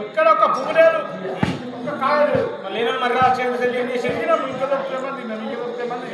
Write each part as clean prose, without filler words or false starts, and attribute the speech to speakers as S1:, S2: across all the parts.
S1: ఇక్కడ ఒక పువ్వు లేదు, ఒక కాయ లేదు. నేను మరి చెందిన ఇంకా దొరుకుతామంది ఇంకా దొరుకుతామంది.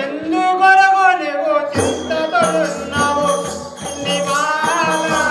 S2: ఎందుకొరకు నువ్వు చింతతోడున్నావు నీ బాగా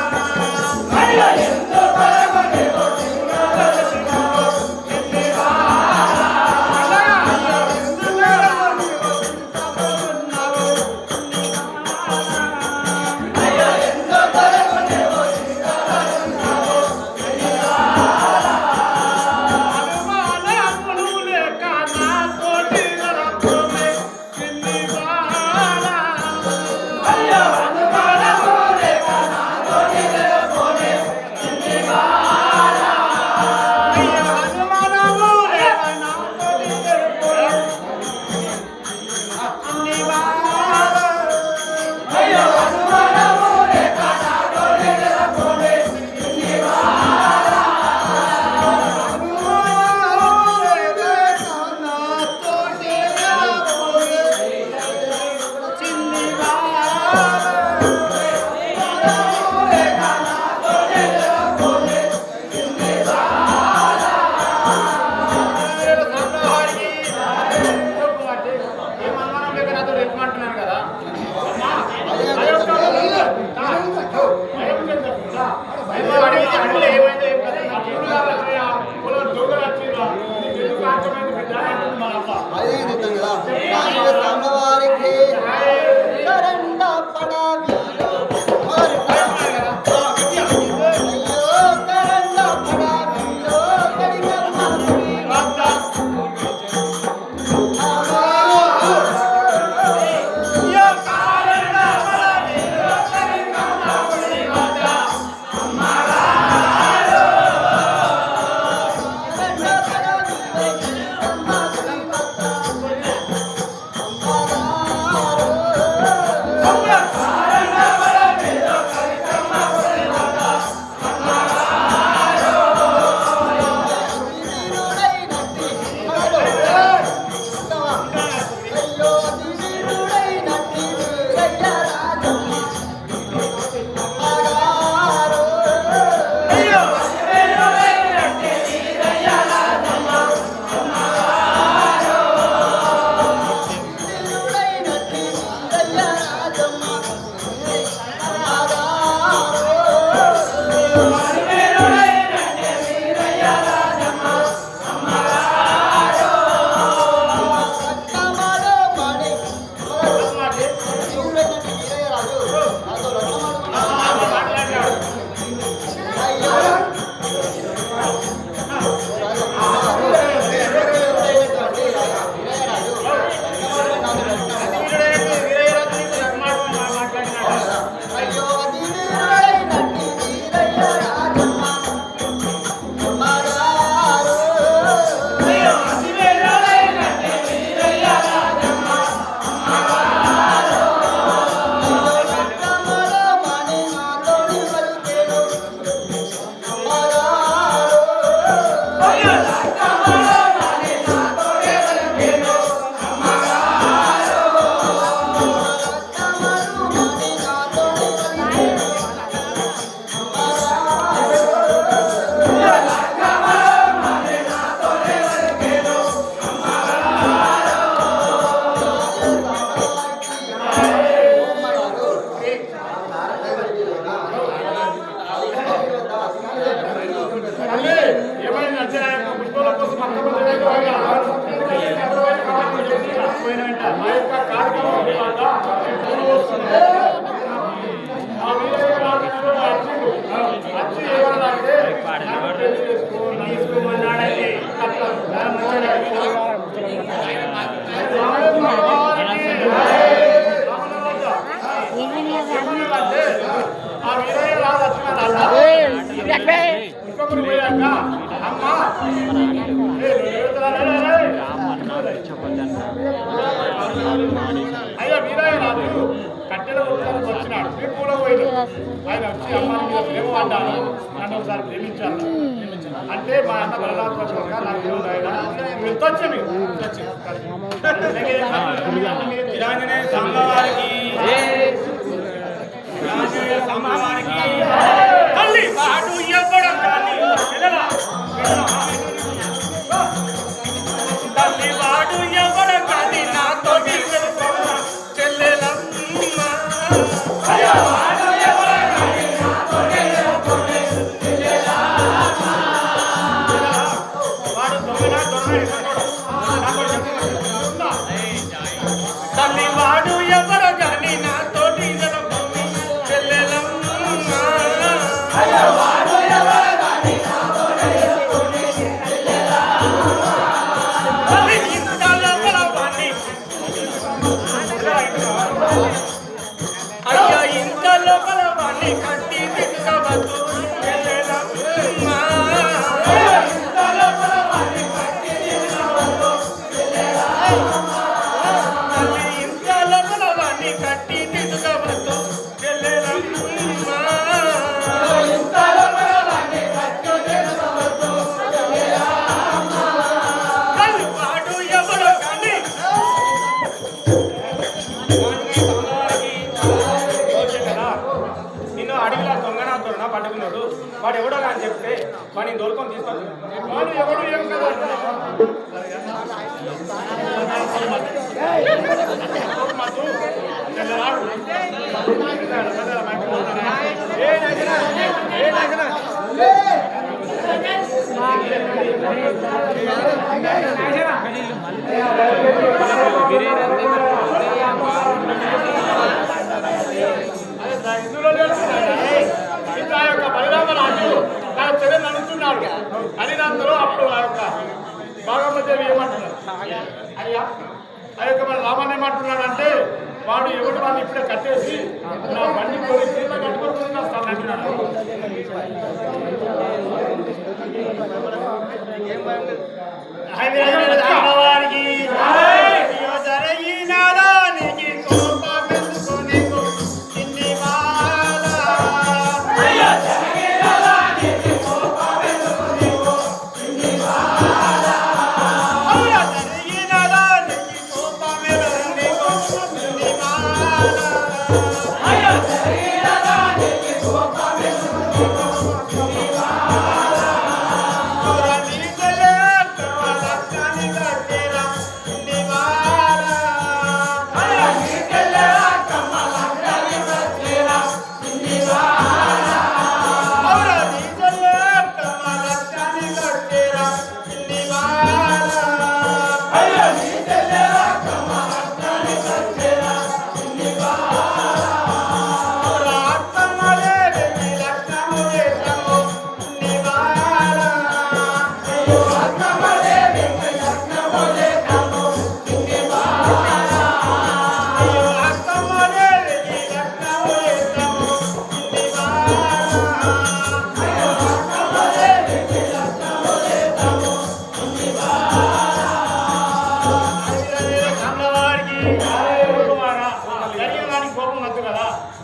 S1: ఏమైందంటే ఆ యొక్క పుష్పాల కోసం ఆ యొక్క కార్యక్రమం వచ్చి ఏమన్నాడంటే తీసుకోమన్నాడంటే ఆ వీరయ్య రాజు వచ్చిన పోయాక అమ్మా అయ్యా వీరయ్య రాజు కట్టెల ఉద్యోగానికి వచ్చినాడు మీరు కూడా పోయినాడు ఆయన వచ్చి అమ్మాయి మీద ప్రేమ పడ్డాను నన్ను ఒకసారి ప్రేమించాను అంటే మా అన్న బలరాజు నాకు తెలియదు ఆయన ఎంత వచ్చా మీకు స్వామివారికి తల్లి వాడు ఇవ్వడం కానీ తల్లి వాడు ఇవ్వడం కానీ నాతో చెల్లెలమ్మా తల్లి వాడు ఎవరు కానీ నాతోటి అయ్యా ఇంత లోపల వాణ్ణి కట్టి దిగవద్దు ఇంత లోపల వాణ్ణి కట్టి దిగవద్దు వాడు ఎవరో కానీ నిన్ను అడవిలా దొంగనాథుడునా పట్టుకున్నాడు వాడు ఎవడో అని చెప్తే వాడిని దొరకని తీసుకొని వాడు ఎవడు ఏం కదా బలరామరాజు నా చెల్లె నడుస్తున్నాడు అని అందరూ అప్పుడు ఆ యొక్క భాగవదేవి ఏమంటున్నారు అయ్యా ఆ యొక్క మన రామన్ ఏమంటున్నాడు అంటే వాడు ఎవరు వాళ్ళు ఇప్పుడే కట్టేసి నా బండి పోయి చీర కట్టుకొని వస్తాను అంటున్నాడు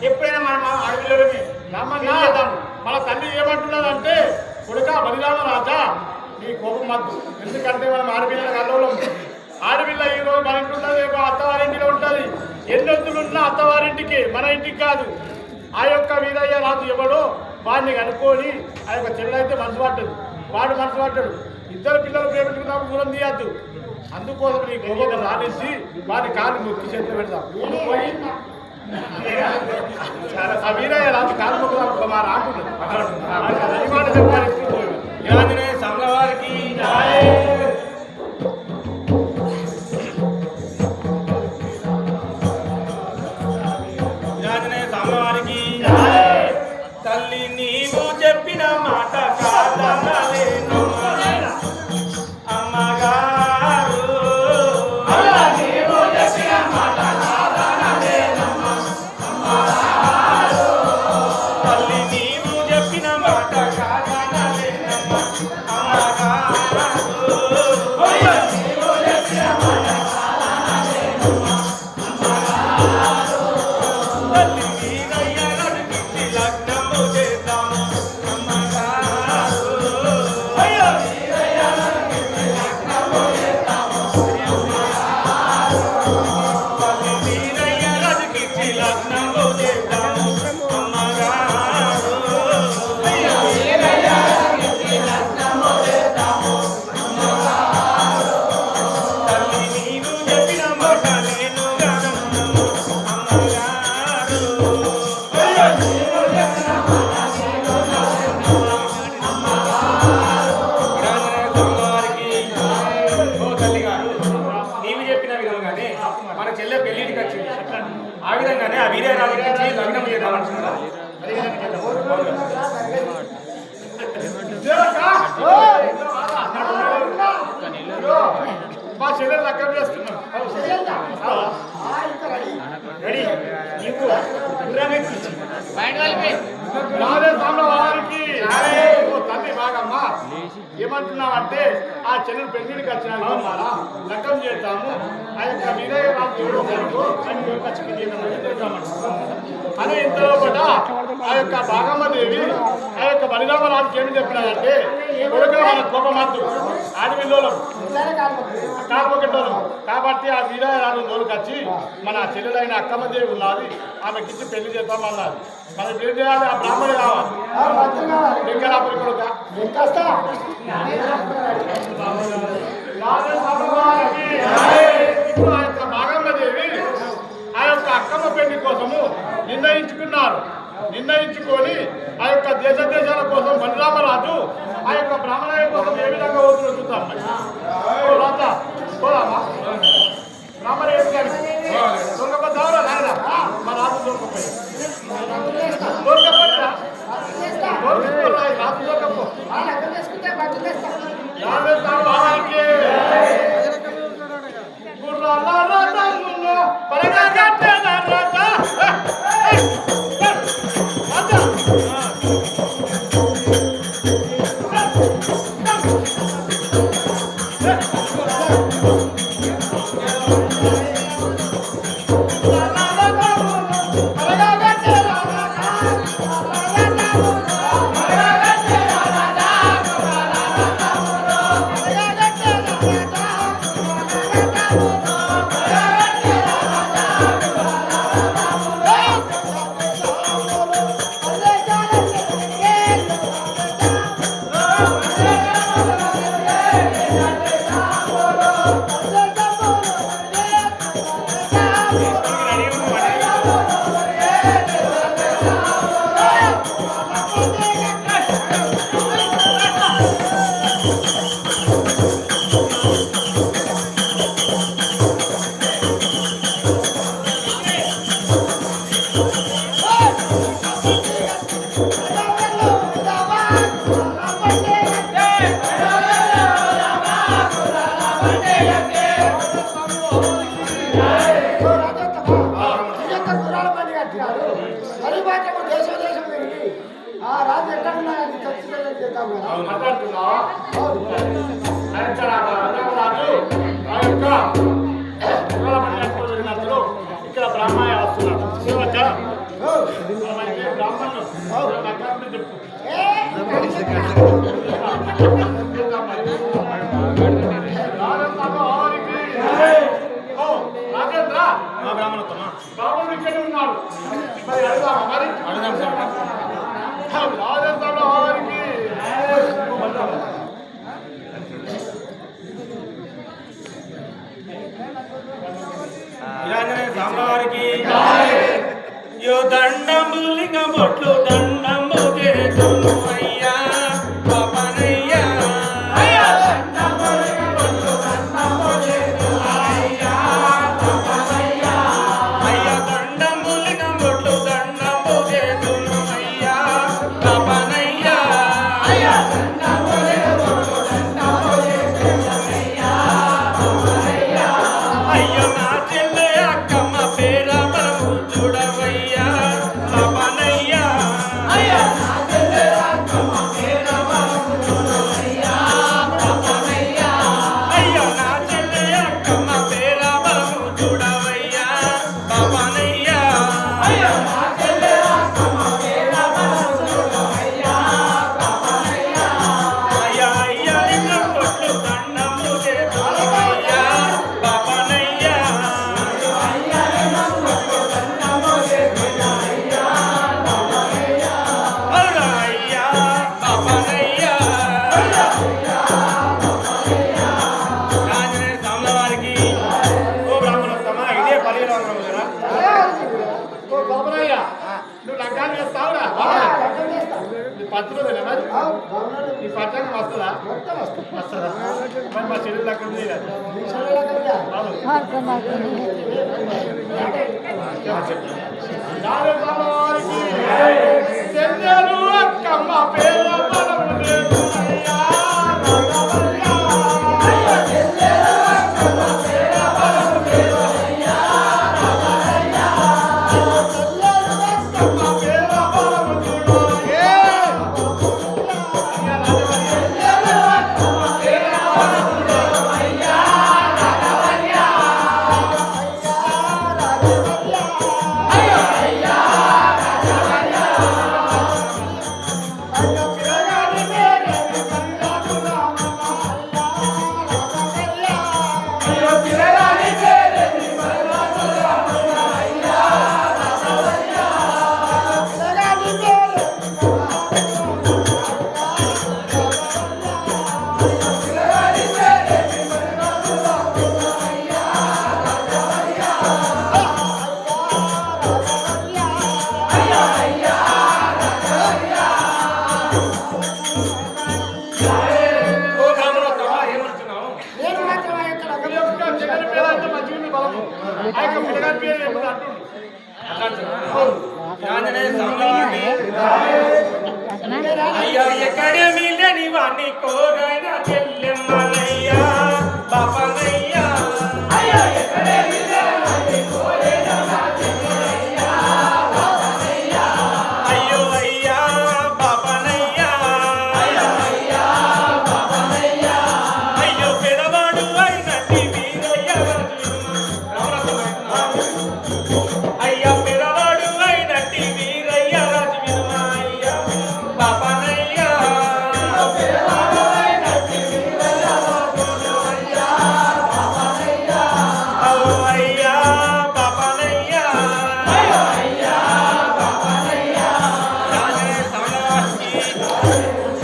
S1: ఎప్పుడైనా మనం అడవిలోనే మన తల్లి ఏమంటున్నదంటే కొడుకా బలిరామ రాజా నీ కోపం మద్దు ఎందుకంటే మనం ఆడపిల్లల కల్లోలం ఆడపిల్ల ఈ రోజు మన ఇంటి ఉన్నది అత్తవారింటిలో ఉంటుంది ఎన్నొద్దులున్నా అత్తవారింటికి మన ఇంటికి కాదు ఆ యొక్క వీరయ్య రాజు ఎవడో వాడిని కనుక్కొని ఆ యొక్క చెల్లైతే మనసు పట్టదు వాడు మనసు పట్టడు ఇద్దరు పిల్లలు ప్రేమించుకున్నప్పుడు దూరం తీయద్దు అందుకోసం నీ గొప్ప సాధించి వాడి కాలు మొక్కి చేతులు పెడతాం పోయి ఆ వీరయ్య రాజు కాలు మొక్కుదాం మా రాకుండా చెప్పాలి ఆ చెల్లెలు పెళ్లికి వచ్చినాక లగ్గం చేద్దాము ఆ యొక్క వినయ అని ఇంతలో కూడా ఆ యొక్క భాగమ్మదేవి ఆ యొక్క బలిరామరాజుకి ఏమి చెప్పినారంటే కొడుకు మన కోపమద్దు ఆడవిల్లోలం కాకపోకెట్టోలం కాబట్టి ఆ వీరరాజు తోలుకొచ్చి మన చెల్లెలైన అక్కమ్మదేవి ఉన్నది ఆమెకిచ్చి పెళ్లి చేద్దామన్నది మనం ఏం చేయాలి ఆ బ్రాహ్మణి కావాలి వెంకటాపురి కొడుక ఇప్పుడు ఆ యొక్క భాగమ్మదేవి ఆ యొక్క అక్కమ్మ పెళ్లి కోసము నిర్ణయించుకొని ఆ యొక్క దేశాల కోసం బలిరామరాజు ఆ యొక్క బ్రాహ్మణ కోసం ఏ విధంగా అవుతుందో చూద్దాం రాజా పోదామా బ్రాహ్మణ దొంగపోతావా నాయన మా రాజు దొరకపోయి రాజు దొరకపో ఇక్కడ బ్రాహ్మణ వస్తున్నాడు బ్రాహ్మణులు రాజేంద్ర బ్రాహ్మణుడు ఇక్కడ ఉన్నాడు మరి అడుగుదామా మరి రాజేంద్ర వారికి
S2: వారికి యో దండము లింగ బొట్లు దండము చేతును అయ్యా పాపనయ్యా అయ్యా దండము లింగ బొట్లు దండము చేతును అయ్యా పాపనయ్యా అయ్యా దండము లింగ బొట్లు దండము చేతును అయ్యా పాపనయ్యా అయ్యా దండము లింగ బొట్లు దండము చేతును అయ్యా పాపనయ్యా అయ్యో నా చెల్లె అక్కమ్మ పేర బలము చూడవయ్యా పాపనయ్యా అయ్యా నా చెల్లె అక్కమ్మ పేర బలము చూడవయ్యా పాపనయ్యా అయ్యో నా చెల్లె అక్కమ్మ పేర బలము చూడవయ్యా పాపనయ్యా అయ్యో నా చెల్లె అక్కమ్మ పేర బలము చూడవయ్యా పాపనయ్యా అయ్యా అయ్యా లింగం కొట్లు దండము చేతులయ్యా పాపనయ్యా అయ్యా లింగం కొట్లు దండము చేతులయ్యా పాపనయ్యా అయ్యా పాపనయ్యా ఆంజనేయ స్వాముల వారికి ఓ బ్రాహ్మణోత్తమ ఇదే 15 వందలు కదా
S1: ఓ బాబురయ్య నువ్వు లగ్గాన్ని చేస్తావురా నీ పత్రులేనా మరి నీ పచ్చగా వస్తుందా వస్తుందా మరి మా చెల్లెలు లగ్గం చేయాలి చెల్లెలు అక్కమ్మ పేరు బలము లేదు అయ్యా
S2: అయ్యా ఓ బ్రాహ్మణోత్తమ ఏమంటున్నావు?
S3: నేను మాత్రం ఆ యొక్క
S1: ఈ యొక్క జగన్ పేరు అంటే మంచిగా ఉంది బలము ఆ యొక్క పిల్లగారి పేరు ఎప్పుడు అంటుండు
S2: అట్లా అంటున్నావా? ఆంజనేయ స్వామి అయ్యా ఎక్కడే మిల్లని వాణ్ణి కోరైన చెల్లెమ్మనయ్యా బాపనయ్యా అయ్యా ఎక్కడే మిల్లని వాణ్ణి కోరైన చెల్లెమ్మనయ్యా బాపనయ్యా అయ్యో అయ్యా బాపనయ్యా అయ్యో అయ్యా బాపనయ్యా అయ్యో పెదవాడు అయినట్టి వీరయ్య అయ్యా పెదవాడు అయినట్టి వీరయ్య రాజు వినుమయ్యా బాపనయ్యా పెదవాడు అయినట్టి వీరయ్య రాజు వినుమయ్యా బాపనయ్యా అయ్యో అయ్యా బాపనయ్యా అయ్యో అయ్యా బాపనయ్యా రాజే సమయానికి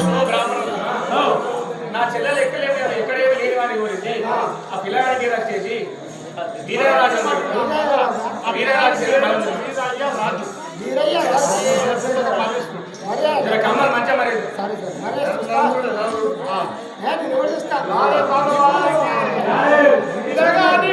S2: ఓ బ్రాహ్మణుడు నా చెల్లెలు ఎక్కలేము కదా ఎక్కడేమి లేని వారి గురించి ఆ పిల్లగాడికి వచ్చేసి వీరరాజు ఆ వీరరాజు చెల్లెలు
S1: వీరయ్య రాజు
S3: వీరయ్య
S2: జర కమ్మలు మంచిగా మరి
S3: సరే సరే మరే చూస్తా నేను ఎవరు చూస్తా
S1: పిల్లగాని